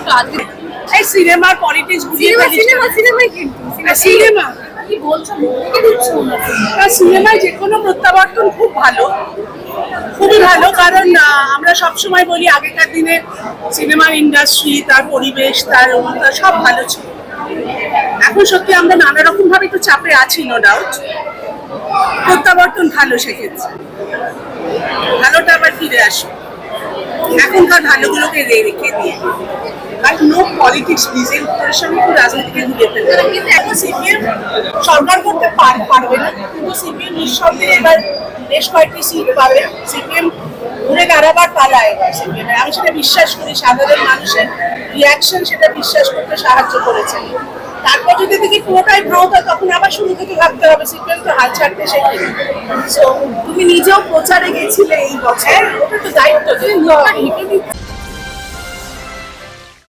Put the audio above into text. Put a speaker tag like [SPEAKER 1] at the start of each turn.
[SPEAKER 1] তো আজকে
[SPEAKER 2] এই সিনেমার পলিটিক্স সিনেমা
[SPEAKER 1] কি বলছো মুখে দিচ্ছ না
[SPEAKER 2] সিনেমায় যে কোনো প্রত্যাবর্তন খুব ভালো, খুবই ভালো। কারণ আমরা সবসময় বলি আগেকার দিনে সিনেমার ইন্ডাস্ট্রি, তার পরিবেশ, তার সব ভালো ছিল। এখন সত্যি আমরা নানা রকম ভাবে একটু চাপে আছি, নো ডাউট। প্রত্যাবর্তন ভালো, সেক্ষেত্রে ভালোটা আবার ফিরে আসে এখনকার ভালোগুলোকে রেখে দিয়ে। আর নো পলিটিক্স প্লিজ, এই পরিশ্রমী একটু রাজনীতিকে ঘুরিয়ে ফেলতে। কিন্তু এখন সিপিএম সরকার করতে পারবে না, কিন্তু সিপিএম নিঃসন্দেহে এবার বেশ কয়েকটি সিট পাবে। সিপিএম ঘুরে দাঁড়াবার পালা এবার সিপিএম। আমি সেটা বিশ্বাস করি, সাধারণ মানুষের রিয়াকশন সেটা বিশ্বাস করতে সাহায্য করেছে। তারপর যদি দেখি পুরোটাই ভ্রান্ত, তখন আবার শুরু থেকে ভাবতে হবে। সিপিএম তো হাল ছাড়তে শেখে। তুমি নিজেও প্রচারে গেছিলে এই বছর, ওটা তো দায়িত্ব যে